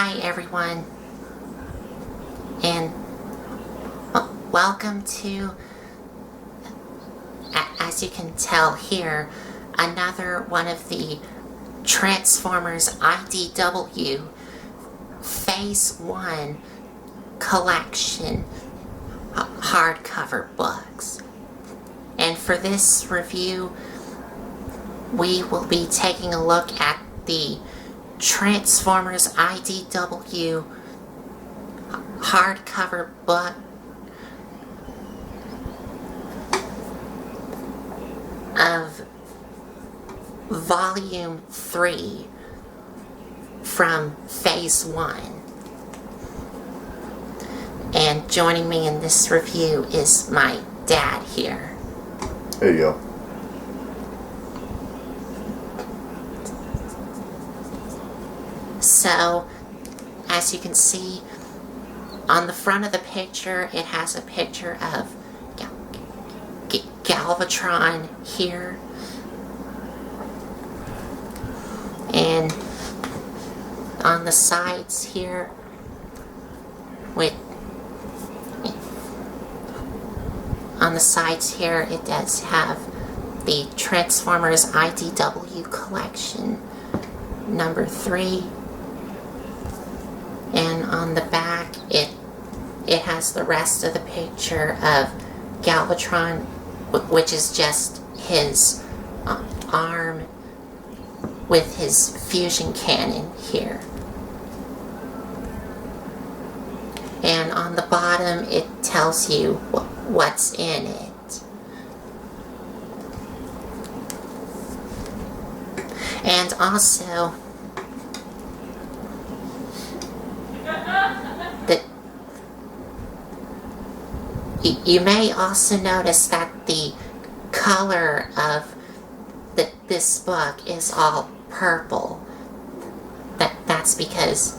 Hi everyone, and welcome to, as you can tell here, another one of the Transformers IDW Phase 1 collection hardcover books. And for this review, we will be taking a look at the Transformers IDW hardcover book of Volume 3 from Phase 1. And joining me in this review is my dad here. There you go. So, as you can see, on the front of the picture, it has a picture of Galvatron here. And on the sides here, it does have the Transformers IDW collection number 3. And on the back, it has the rest of the picture of Galvatron, which is just his arm with his fusion cannon here. And on the bottom, it tells you what's in it. And also, you may also notice that the color of this book is all purple. That's because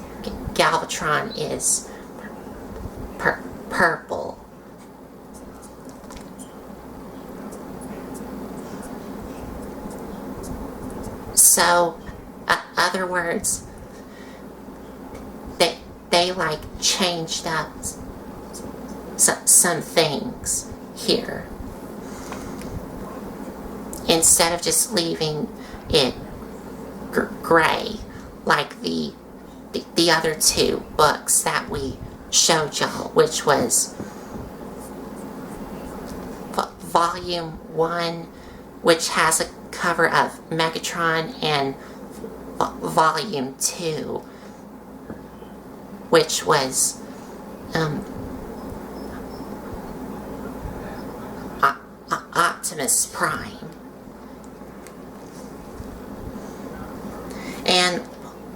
Galvatron is purple. So, other words, they like changed up some things here. Instead of just leaving it gray like the other two books that we showed y'all, which was Volume 1, which has a cover of Megatron, and Volume 2, which was Nemesis Prime. And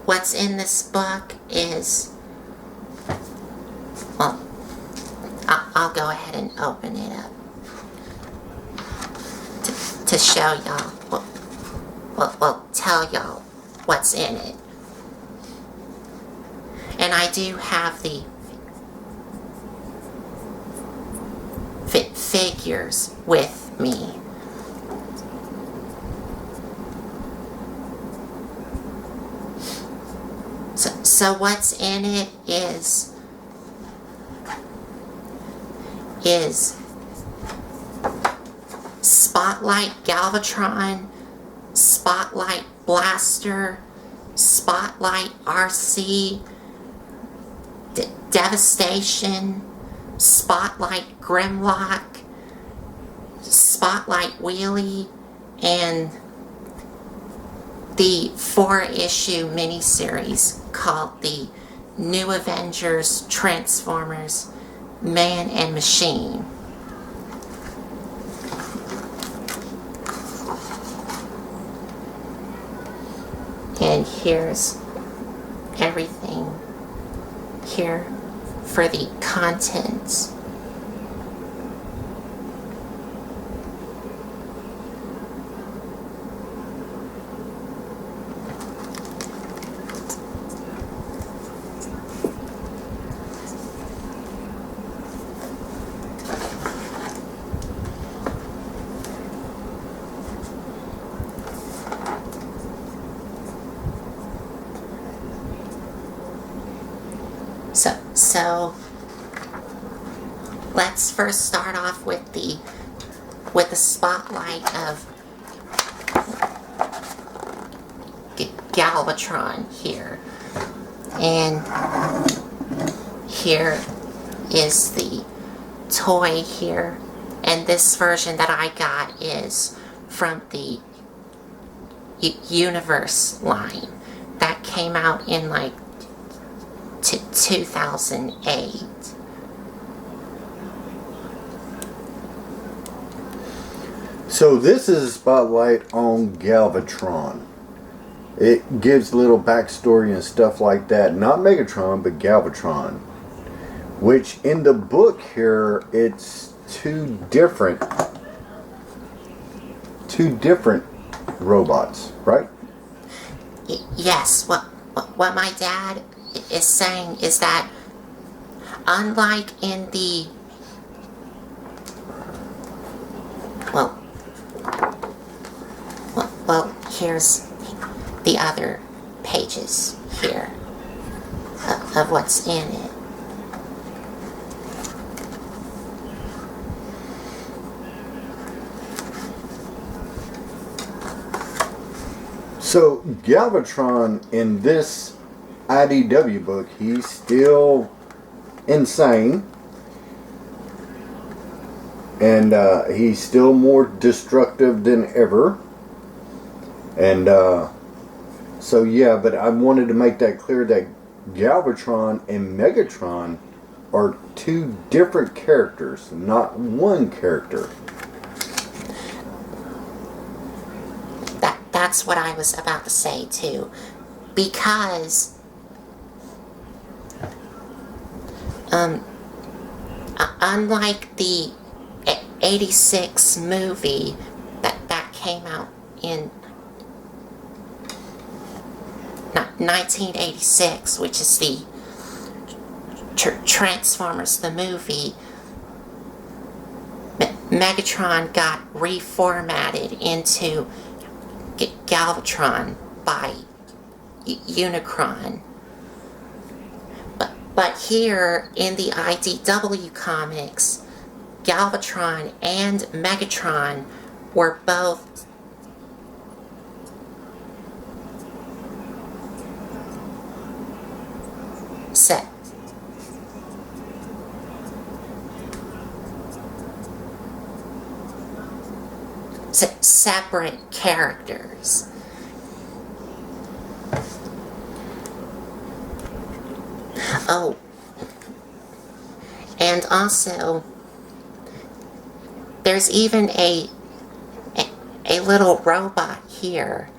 what's in this book is, well, I'll go ahead and open it up to show y'all, well, tell y'all what's in it. And I do have the figures with me. So what's in it is Spotlight Galvatron, Spotlight Blaster, Spotlight RC, Devastation, Spotlight Grimlock, Spotlight Wheelie, and the 4-issue miniseries called the New Avengers Transformers Man and Machine. And here's everything here for the contents. So let's first start off with the spotlight of Galvatron here. And here is the toy here. And this version that I got is from the Universe line. That came out in like 2008. So this is a spotlight on Galvatron. It gives a little backstory and stuff like that. Not Megatron, but Galvatron. Which in the book here, it's two different robots, right? Yes. What my dad is saying is that unlike in the well, here's the other pages here of what's in it. So Galvatron in this IDW book, he's still insane. And he's still more destructive than ever. And so yeah, but I wanted to make that clear that Galvatron and Megatron are two different characters, not one character. That's what I was about to say too, because unlike the 86 movie that came out in 1986, which is the Transformers the movie, Megatron got reformatted into Galvatron by Unicron. But here in the IDW comics, Galvatron and Megatron were both separate characters. Oh, and also there's even a little robot here,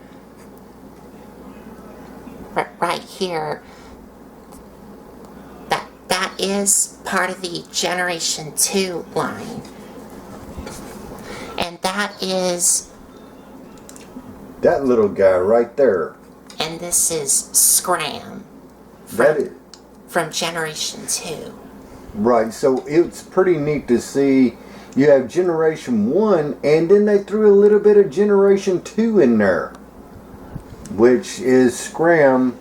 right here, that is part of the Generation 2 line. And that is that little guy right there. And this is Scram from Generation 2. Right, so it's pretty neat to see. You have Generation 1, and then they threw a little bit of Generation 2 in there, which is Scram,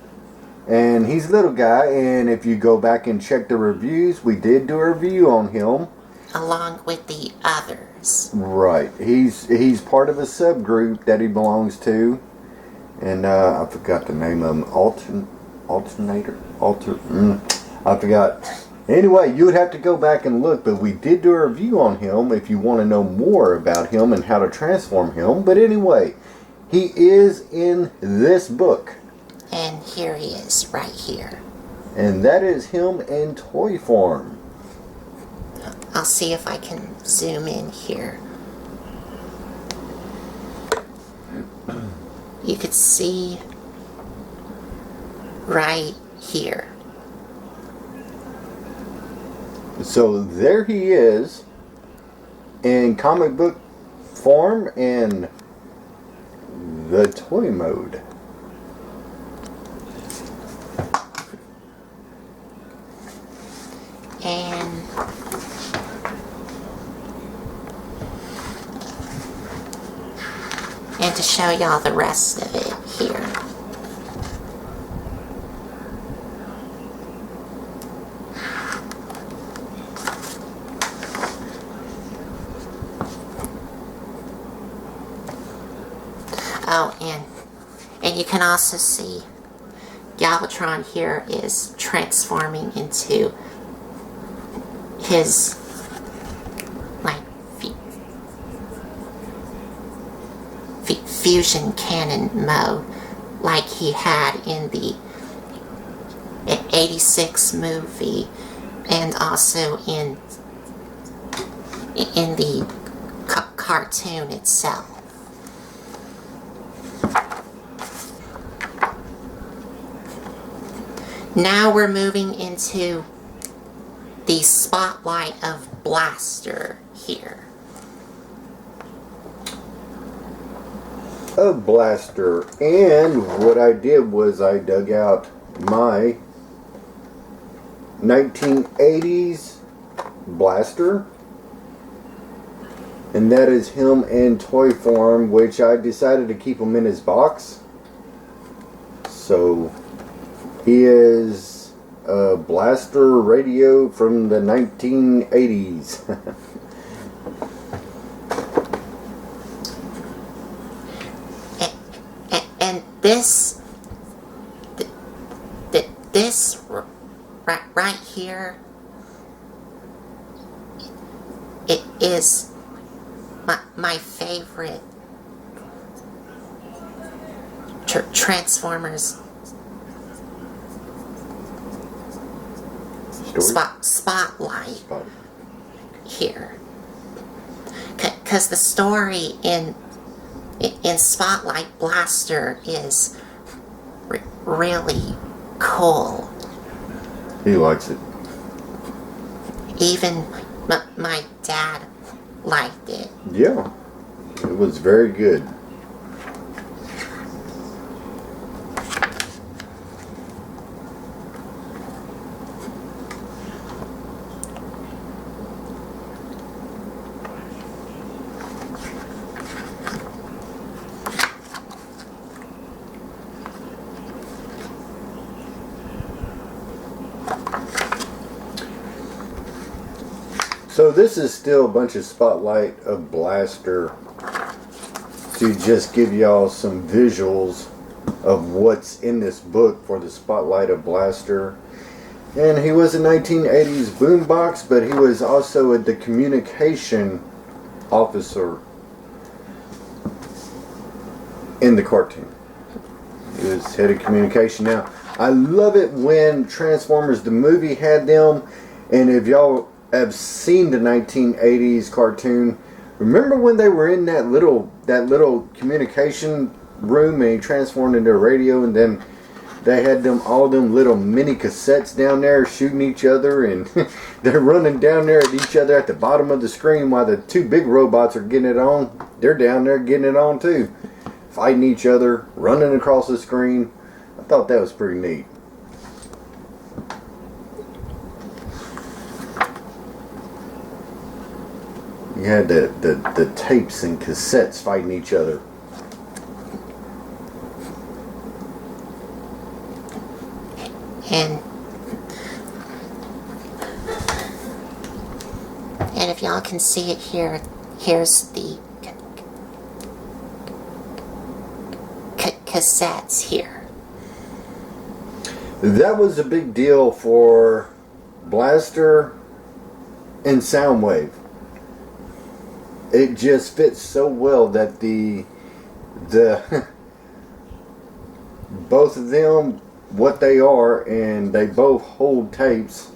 and he's a little guy, and if you go back and check the reviews, we did do a review on him. Along with the others. Right. He's part of a subgroup that he belongs to. And I forgot the name of him. I forgot. Anyway, you would have to go back and look, but we did do a review on him if you want to know more about him and how to transform him. But anyway, he is in this book. And here he is, right here. And that is him in toy form. I'll see if I can zoom in here. You could see right here. So there he is in comic book form in the toy mode. And to show y'all the rest of it here. Oh, and you can also see Galvatron here is transforming into his like fusion cannon mode, like he had in the 86 movie, and also in the cartoon itself. Now we're moving into the spotlight of Blaster here. A Blaster, and what I did was I dug out my 1980s Blaster, and that is him in toy form, which I decided to keep him in his box. So he is a Blaster radio from the 1980s. and this right here, it is my favorite Transformers spotlight here, because the story in Spotlight Blaster is really cool. He likes it. Even my dad liked it. Yeah, it was very good. So this is still a bunch of spotlight of Blaster to just give y'all some visuals of what's in this book for the spotlight of Blaster. And he was a 1980s boombox, but he was also the communication officer in the cartoon. He was head of communication. Now, I love it when Transformers the movie had them, and if y'all have seen the 1980s cartoon, remember when they were in that little communication room and he transformed into a radio, and then they had all them little mini cassettes down there shooting each other, and they're running down there at each other at the bottom of the screen while the two big robots are getting it on. They're down there getting it on too, fighting each other, running across the screen. I thought that was pretty neat. You had the tapes and cassettes fighting each other. And if y'all can see it here, here's the cassettes here. That was a big deal for Blaster and Soundwave. It just fits so well that the both of them, what they are, and they both hold tapes,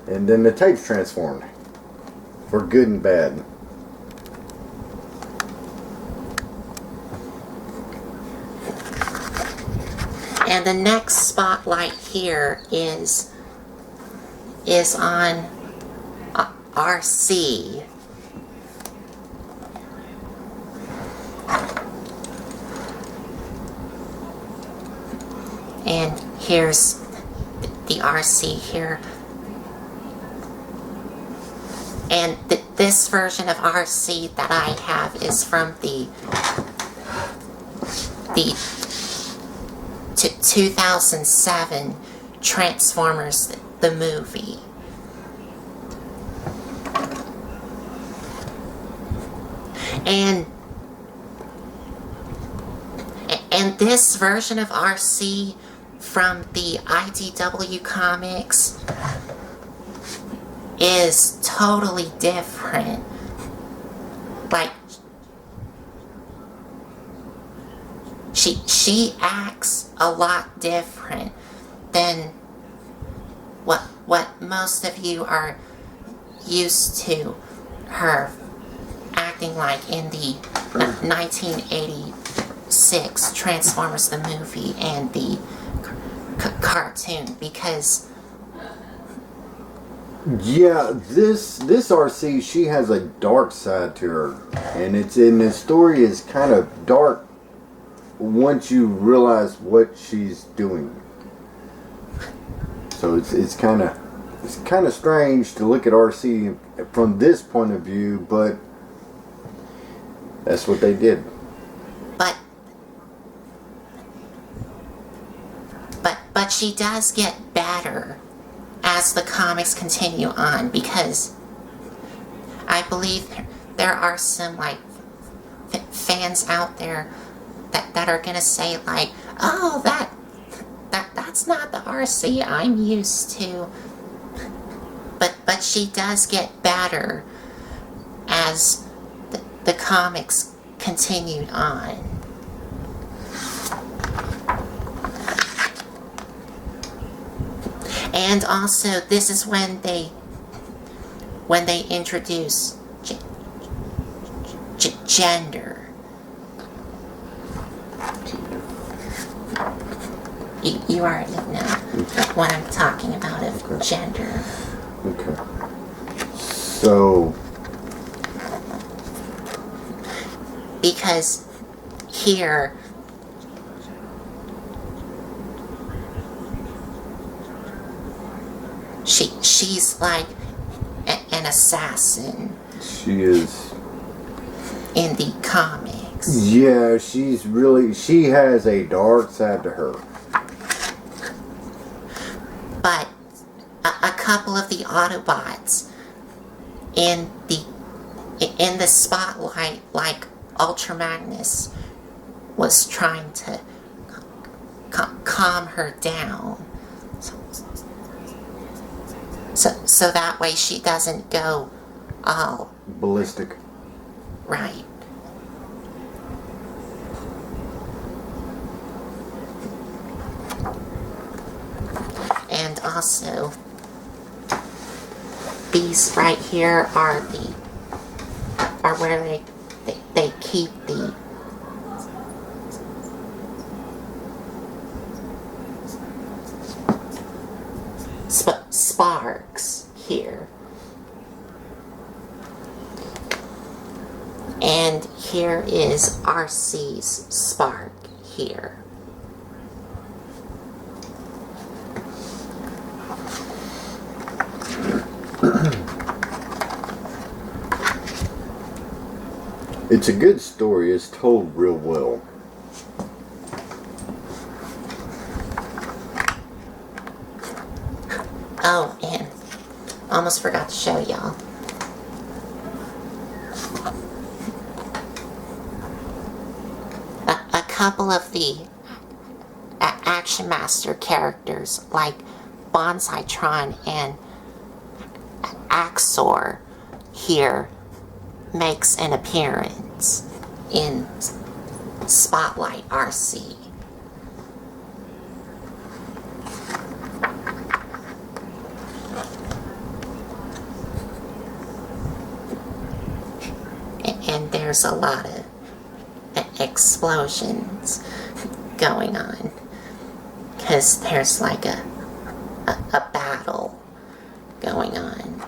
and then the tapes transformed for good and bad. And the next spotlight here is on RC. And here's the RC here. And this version of RC that I have is from the 2007 Transformers, the movie. And this version of RC from the IDW comics is totally different. Like, she acts a lot different than what most of you are used to her acting like in the 1986 Transformers the movie and the cartoon, because yeah, this RC, she has a dark side to her, and the story is kind of dark once you realize what she's doing. So it's kind of strange to look at RC from this point of view, but that's what they did. But she does get better as the comics continue on, because I believe there are some like fans out there that are gonna say like, oh, that's not the RC I'm used to. But she does get better as the comics continued on. And also, this is when they introduce gender. You already know what I'm talking about of gender. Okay. So, because here she's like an assassin. She is. In the comics. Yeah, she has a dark side to her. But a couple of the Autobots in the spotlight, like Ultra Magnus, was trying to calm her down. So that way she doesn't go all ballistic. Right. And also, these right here are where they keep the sparks here. And here is RC's spark here. It's a good story. It's told real well. Oh, and almost forgot to show y'all. A couple of the Action Master characters like Bonsaitron and Axor here makes an appearance in Spotlight RC. And there's a lot of explosions going on, because there's like a battle going on.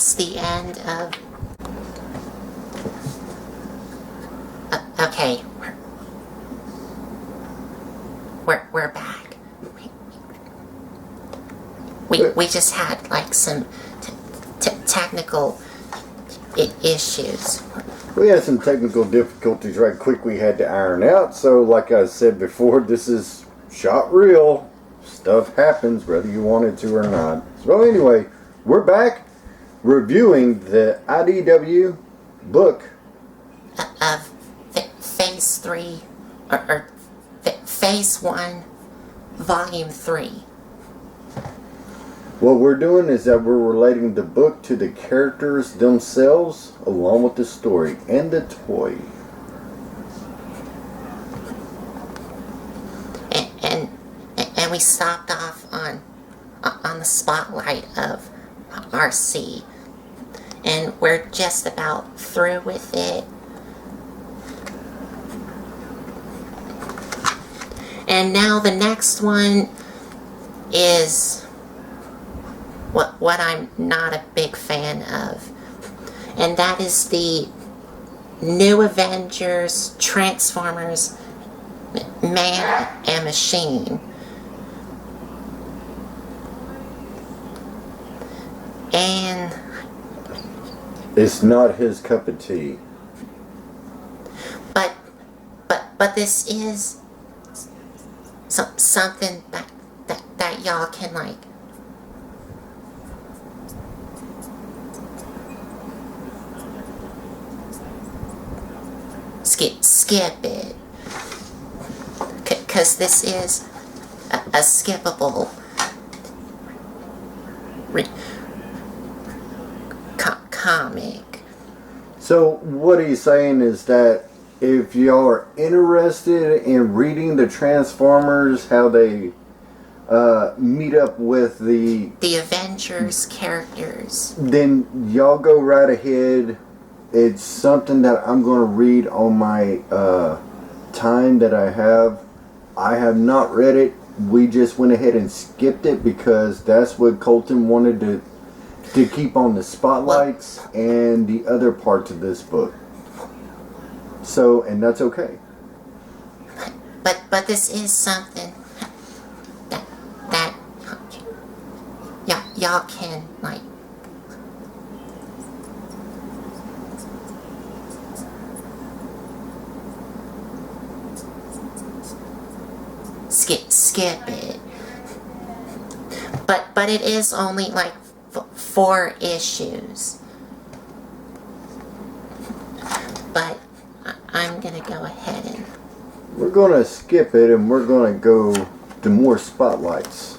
marks the end of... Okay, we're back. We just had like some technical issues. We had some technical difficulties right quick we had to iron out. So like I said before, this is shot real. Stuff happens whether you want it to or not. So anyway, we're back reviewing the IDW book of Phase 3 or Phase 1 Volume 3. What we're doing is that we're relating the book to the characters themselves along with the story and the toy. And we stopped off on the spotlight of RC, and we're just about through with it. And now the next one is what I'm not a big fan of, and that is the new Avengers Transformers Man and Machine. And it's not his cup of tea. But this is something that y'all can like skip it, because this is a skippable comic. So what he's saying is that if y'all are interested in reading the Transformers, how they meet up with the Avengers characters, then y'all go right ahead. It's something that I'm going to read on my time that I have. I have not read it. We just went ahead and skipped it because that's what Colton wanted to keep on the spotlights and the other parts of this book. So, and that's okay. But this is something that y'all can like skip it. But it is only like 4 issues. But I'm gonna go ahead and we're gonna skip it and we're gonna go to more spotlights.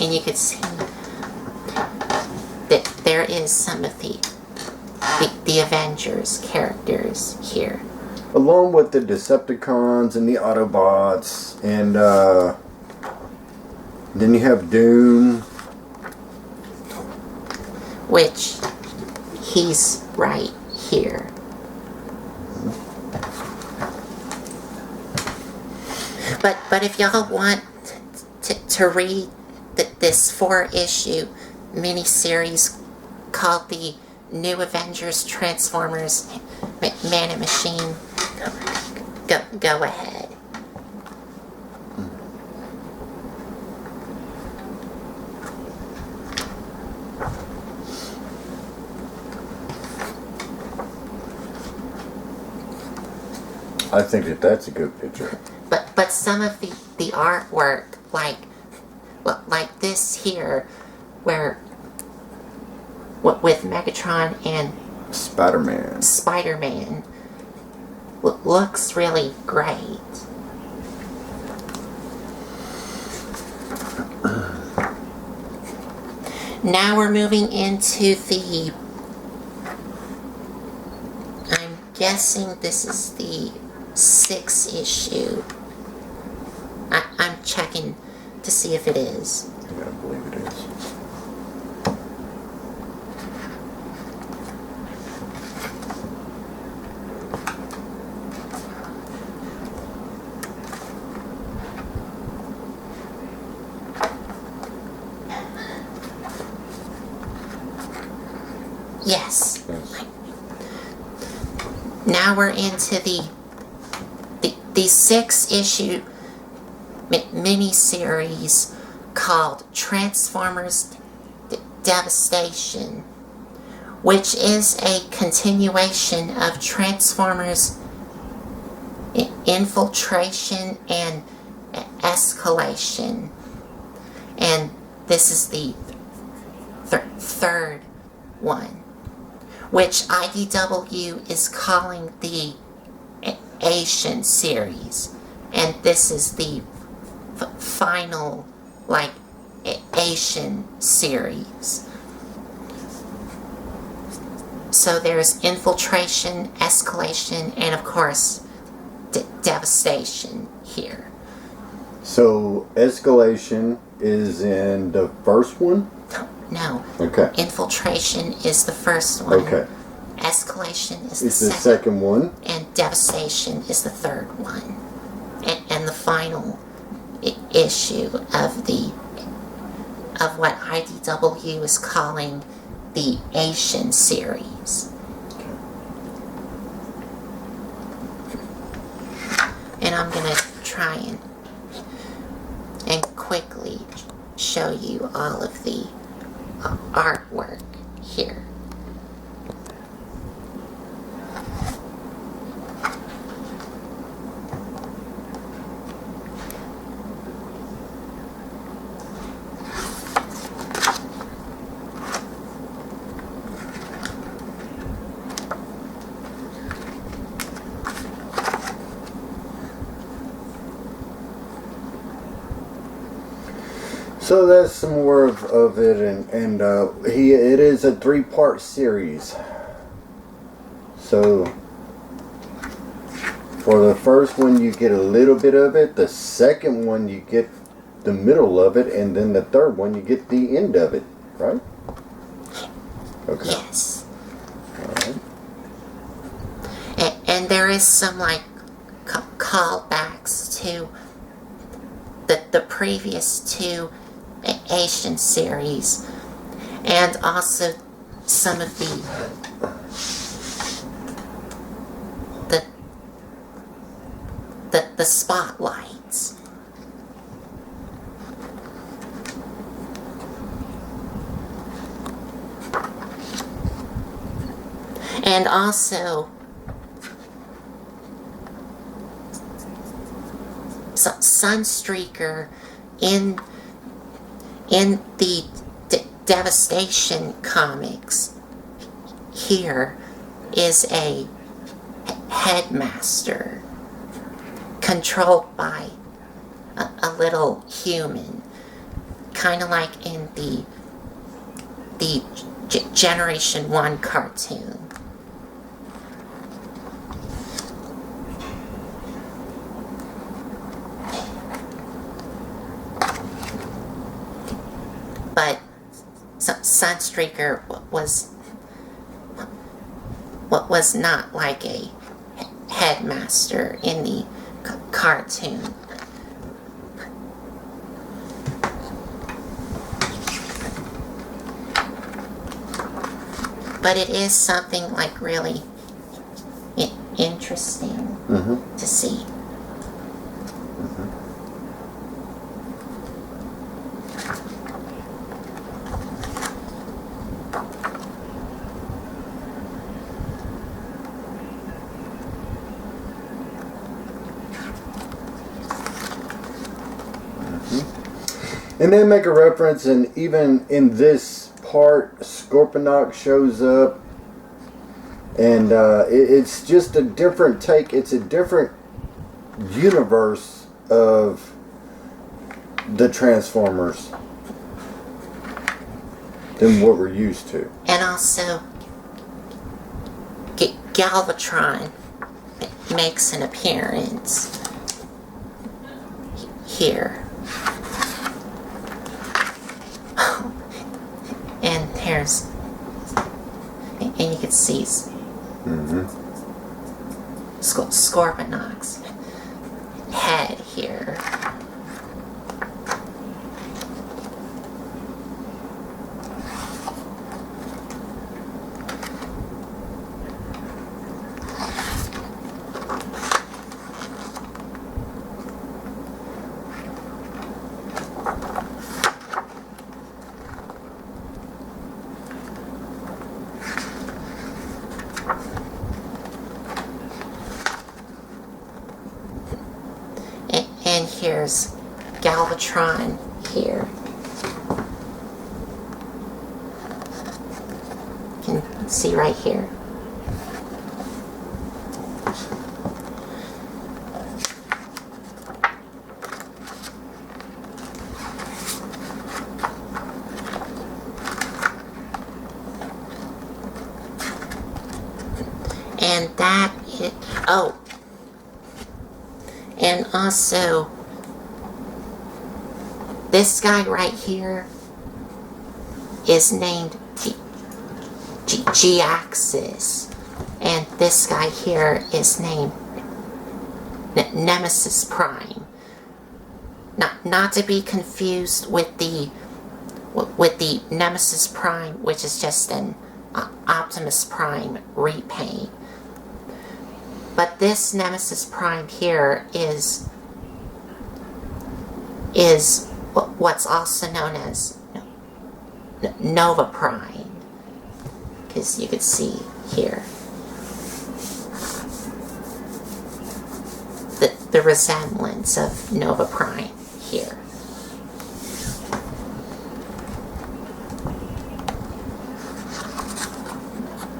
And you could see that there is some of the Avengers characters here, along with the Decepticons and the Autobots, and then you have Doom, which he's right here. But if y'all want to read this 4-issue miniseries called the New Avengers Transformers Man and Machine, go ahead. I think that's a good picture. But some of the artwork, like this here, where with Megatron and Spider-Man looks really great. Now we're moving into the... I'm guessing this is the 6th issue. I'm checking to see if it is. Yeah, I believe it is. Yes. Now we're into the 6th issue mini-series called Transformers Devastation, which is a continuation of Transformers Infiltration and Escalation. And this is the third one, which IDW is calling the Asian series, and this is the final, like, Asian series. So there's Infiltration, Escalation, and of course Devastation here. So Escalation is in the first one? No. Okay. Infiltration is the first one. Okay. Escalation is It's the second one. And Devastation is the third one. And the final issue of what IDW is calling the Asian series. And I'm going to try and quickly show you all of the artwork here. So that's some more of it, and it is a 3-part series. So for the first one you get a little bit of it, the second one you get the middle of it, and then the third one you get the end of it, right? Okay. Yes. Alright. And there is some, like, callbacks to the previous 2 Asian series, and also some of the spotlights. And also Sunstreaker in the Devastation comics here is a headmaster controlled by a little human, kind of like in the Generation 1 cartoon. But Sunstreaker was not like a headmaster in the cartoon. But it is something like really interesting to see. And they make a reference, and even in this part, Scorponok shows up, and it's just a different take. It's a different universe of the Transformers than what we're used to. And also, Galvatron makes an appearance here. And there's, and you can see Scorponok's head here. And here's Galvatron here. You can see right here. And that is, oh, and also this guy right here is named G-Axis, and this guy here is named Nemesis Prime. Not to be confused with the Nemesis Prime, which is just an Optimus Prime repaint. But this Nemesis Prime here is what's also known as Nova Prime, because you can see here the resemblance of Nova Prime here.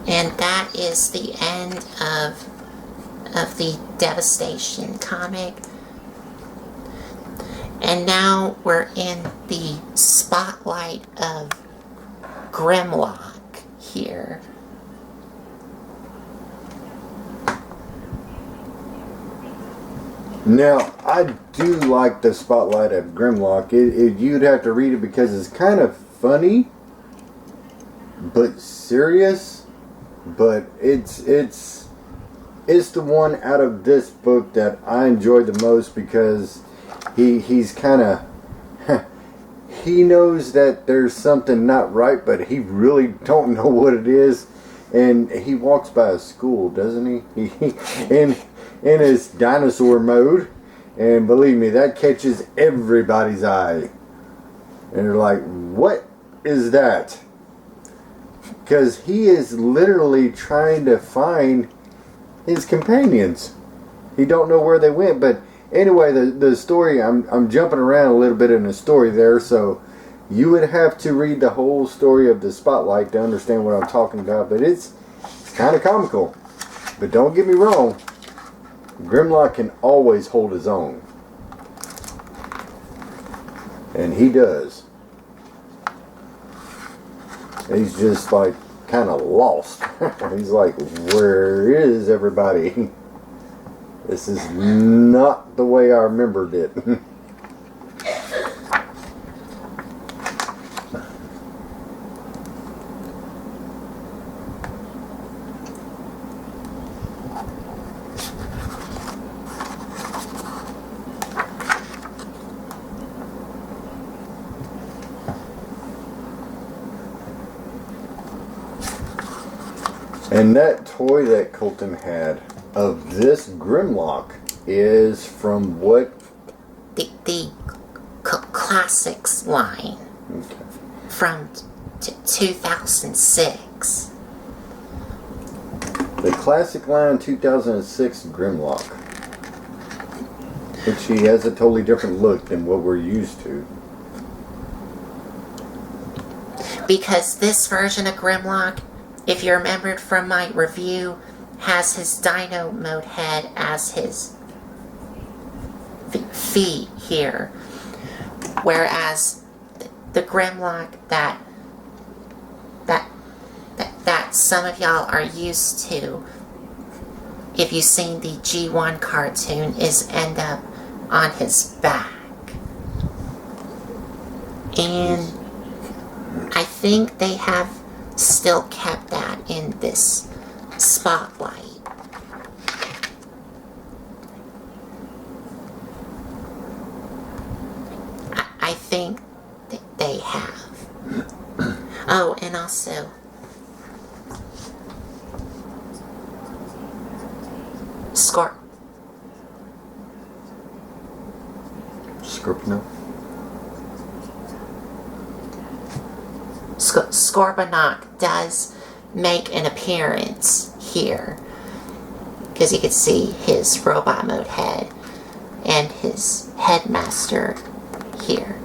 And that is the end of the Devastation comic. And now we're in the spotlight of Grimlock here. Now, I do like the spotlight of Grimlock. You'd have to read it because it's kind of funny, but serious. But it's the one out of this book that I enjoyed the most because he's kind of he knows that there's something not right, but he really don't know what it is. And he walks by a school, doesn't he? in his dinosaur mode, and believe me, that catches everybody's eye. And they're like, "What is that?" Because he is literally trying to find his companions. He don't know where they went. But anyway, the story, I'm jumping around a little bit in the story there, so you would have to read the whole story of the Spotlight to understand what I'm talking about. But it's kind of comical. But don't get me wrong, Grimlock can always hold his own. And he does. He's just like kind of lost. He's like, where is everybody? This is not the way I remembered it. And that toy that Colton had of this Grimlock is from what? The Classics line. Okay. From 2006. The Classic line 2006 Grimlock. Which he has a totally different look than what we're used to. Because this version of Grimlock, if you remembered from my review, has his Dino Mode head as his feet here. Whereas the Grimlock that some of y'all are used to if you've seen the G1 cartoon, is end up on his back. And I think they have still kept that in this spotlight. I think that they have. Oh, and also Scorponok does make an appearance here, because you can see his robot mode head and his headmaster here.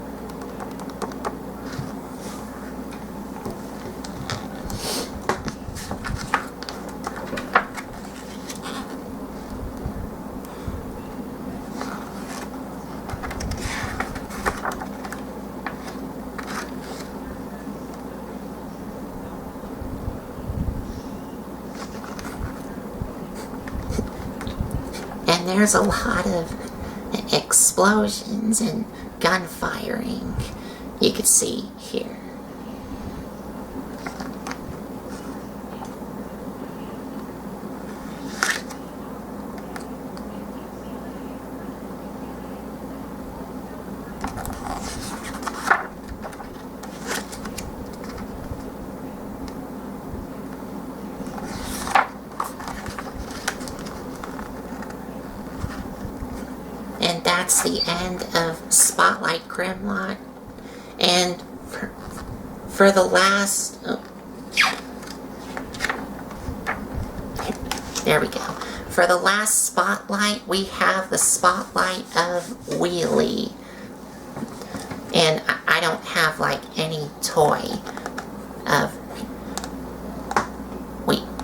And there's a lot of explosions and gunfiring you can see here. And that's the end of Spotlight Grimlock. And for the last... Oh, there we go. For the last Spotlight, we have the Spotlight of Wheelie. And I don't have, like, any toy of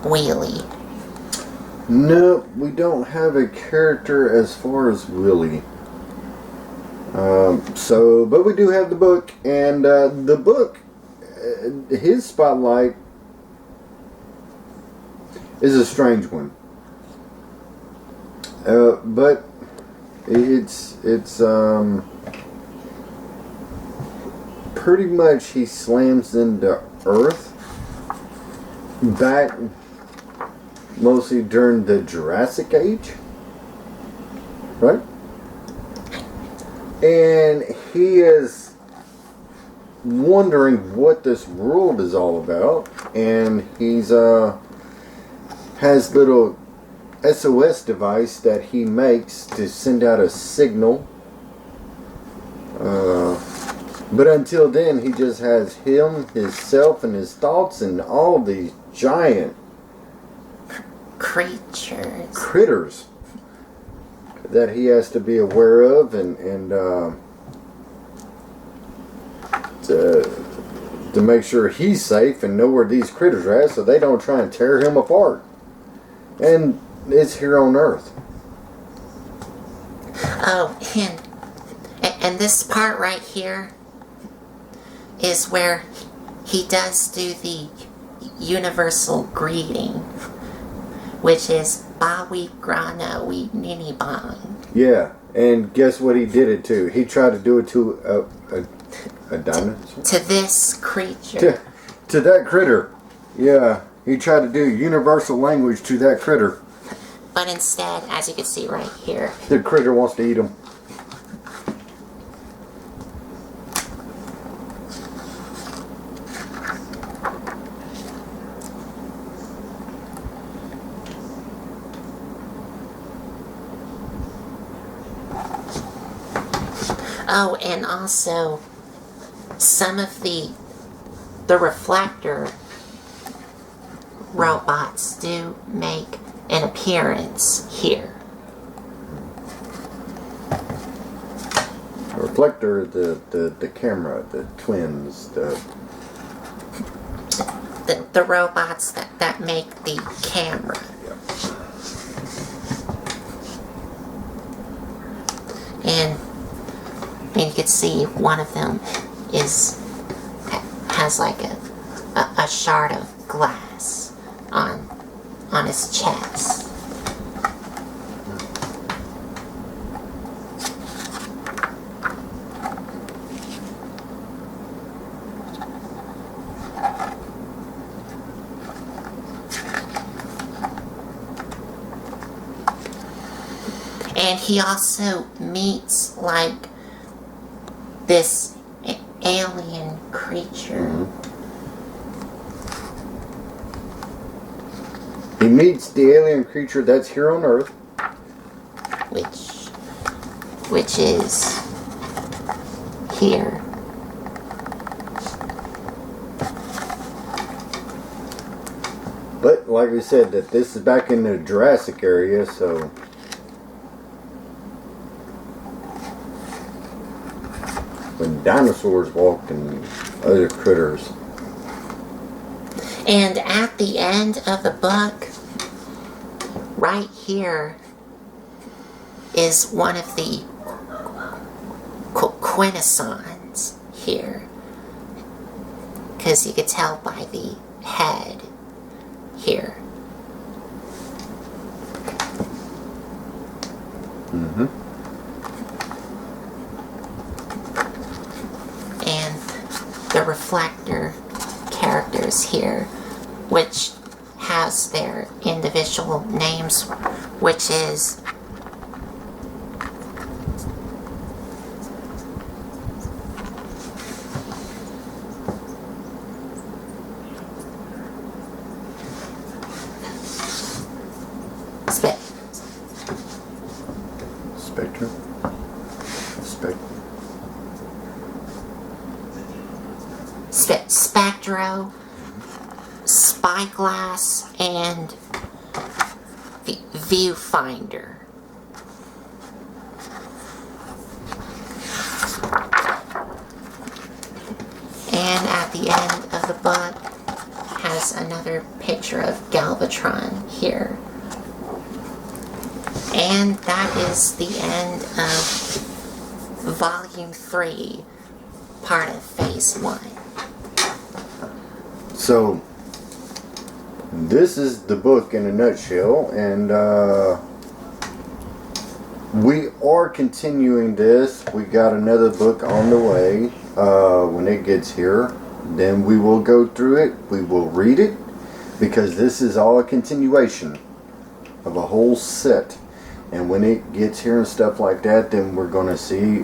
Wheelie. No, we don't have a character as far as Willie. But we do have the book, and the book, his spotlight is a strange one. But it's pretty much he slams into Earth back. Mostly during the Jurassic Age, right? And he is wondering what this world is all about, and he's has little SOS device that he makes to send out a signal. But until then, he just has him, himself, and his thoughts, and all these giant critters that he has to be aware of, and to make sure he's safe and know where these critters are at, so they don't try and tear him apart. And it's here on Earth. Oh, and this part right here is where he does do the universal greeting, which is Bawi Grana We Nini Bong. Yeah, and guess what he did it to? He tried to do it to a dinosaur? To this creature. To that critter. Yeah, he tried to do universal language to that critter. But instead, as you can see right here, the critter wants to eat him. oh, and also some of the reflector robots do make an appearance here. Reflector, the camera, the twins, the robots that make the camera. Yep. And you can see one of them has like a shard of glass on his chest. And he also meets, like, this alien creature. He meets the alien creature that's here on Earth. Which is here. But like we said, that this is back in the Jurassic area, so when dinosaurs walked and other critters. And at the end of the book, right here, is one of the quintessons here. Because you could tell by the head here. And the reflector characters here, which has their individual names, which is Spectro, Spyglass, and Viewfinder. And at the end of the book has another picture of Galvatron here. And that is the end of Volume 3, part of Phase 1. So, this is the book in a nutshell, and we are continuing this. We got another book on the way. When it gets here, then we will go through it. We will read it, because this is all a continuation of a whole set. And when it gets here and stuff like that, then we're going to see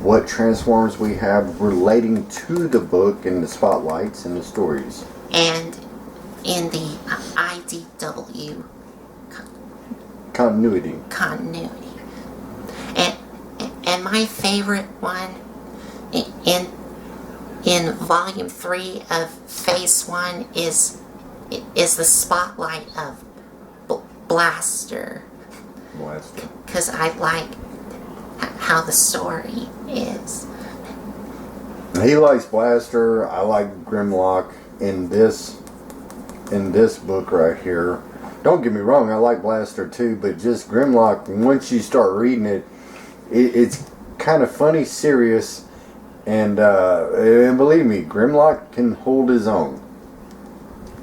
what Transformers we have relating to the book and the spotlights and the stories. And in the IDW Continuity. And my favorite one in Volume 3 of Phase 1 is the spotlight of Blaster. Because I like how the story is. He likes Blaster. I like Grimlock in this book right here. Don't get me wrong, I like Blaster too, but just Grimlock, once you start reading it, it's kind of funny, serious, and believe me, Grimlock can hold his own.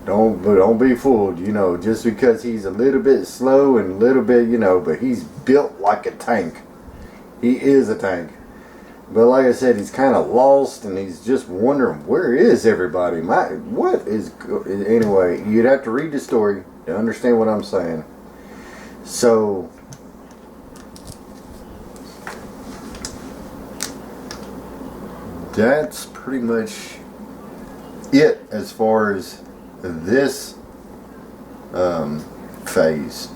Don't be fooled, just because he's a little bit slow and a little bit, but he's built like a tank. He is a tank. But like I said, he's kind of lost, and he's just wondering, where is everybody? Anyway, you'd have to read the story to understand what I'm saying. So, that's pretty much it as far as this phase.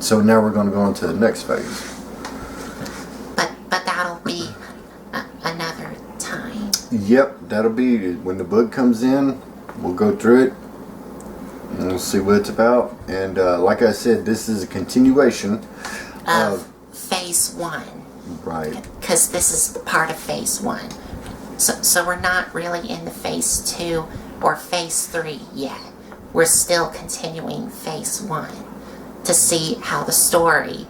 So now we're going to go on to the next phase. But that'll be another time. Yep, that'll be when the book comes in. We'll go through it and we'll see what it's about. And like I said, this is a continuation of Phase 1. Right. Because this is part of Phase 1. So we're not really in the Phase 2 or Phase 3 yet. We're still continuing Phase 1 to see how the story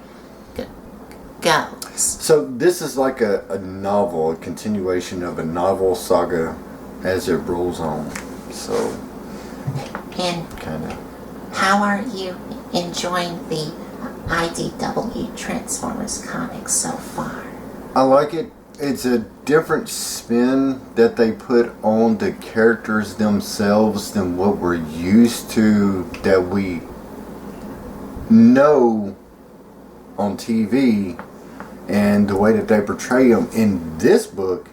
goes. So this is like a novel, a continuation of a novel saga as it rolls on. So, and how are you enjoying the IDW Transformers comics so far? I like it. It's a different spin that they put on the characters themselves than what we're used to, that we know on TV and the way that they portray them in this book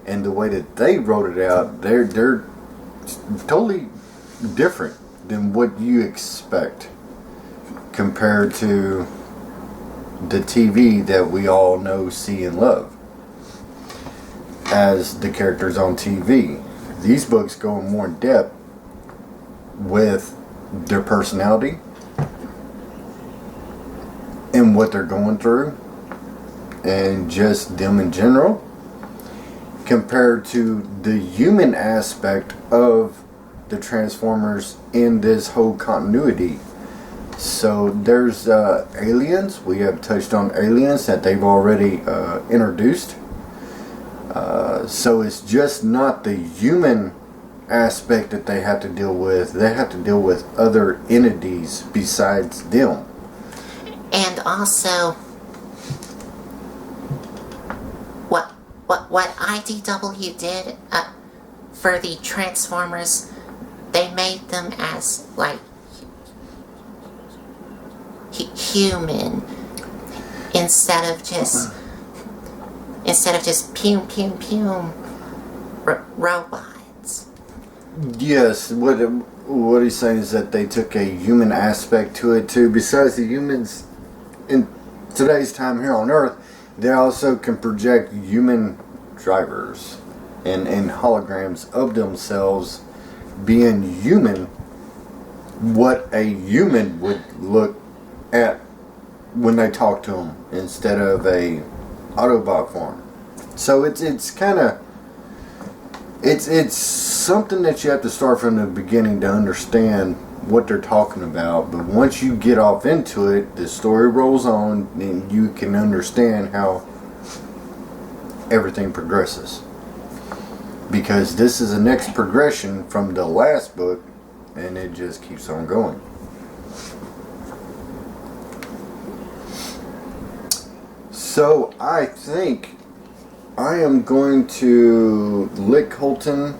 and the way that they wrote it out, they're totally different than what you expect compared to the TV that we all know, see, and love as the characters on TV. These books go more in depth with their personality and what they're going through and just them in general compared to the human aspect of the Transformers in this whole continuity. So there's aliens. We have touched on aliens that they've already introduced. So it's just not the human aspect that they have to deal with. They have to deal with other entities besides them. And also, what IDW did for the Transformers, they made them as like human instead of just pew pew pew robots. Yes, what he's saying is that they took a human aspect to it too. Besides the humans in today's time here on Earth, they also can project human drivers and holograms of themselves being human, what a human would look at when they talk to them instead of a Autobot form. So it's kind of it's something that you have to start from the beginning to understand what they're talking about. But once you get off into it, the story rolls on and you can understand how everything progresses, because this is the next progression from the last book and it just keeps on going. So I think I am going to let Colton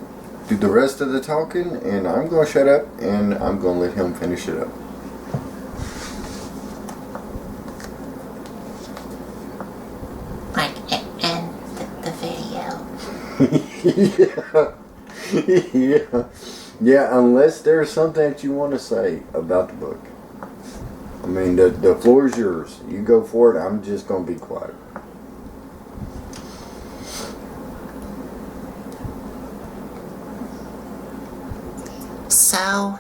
do the rest of the talking, and I'm going to shut up and I'm going to let him finish it up. Like, end the video. Yeah, unless there's something that you want to say about the book. I mean, the floor is yours. You go for it. I'm just going to be quiet. So,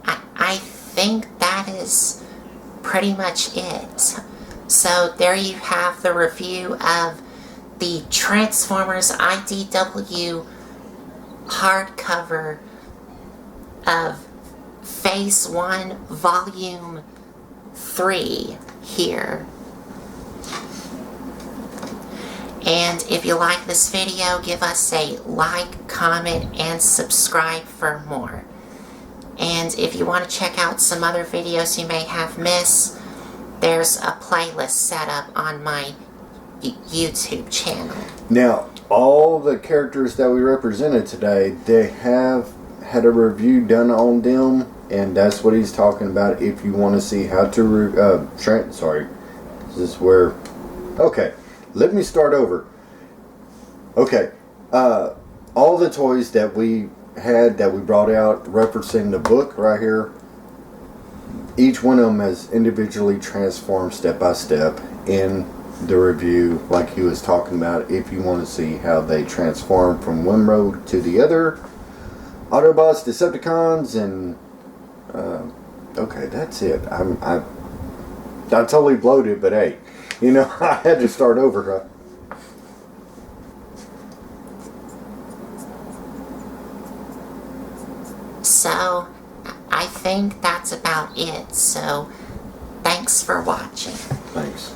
I think that is pretty much it. So, there you have the review of the Transformers IDW hardcover of Phase 1, Volume 3 here. And if you like this video, give us a like, comment, and subscribe for more. And if you want to check out some other videos you may have missed, there's a playlist set up on my YouTube channel. Now, all the characters that we represented today, they have had a review done on them, and that's what he's talking about. If you want to see how to is this where? Okay, let me start over. Okay, all the toys that we had, that we brought out, referencing the book right here, each one of them has individually transformed step by step in the review, like he was talking about. If you want to see how they transform from one road to the other, Autobots, Decepticons, and okay, that's it. I totally bloated, but hey, you know, I had to start over, huh? So, I think that's about it. So, thanks for watching. Thanks.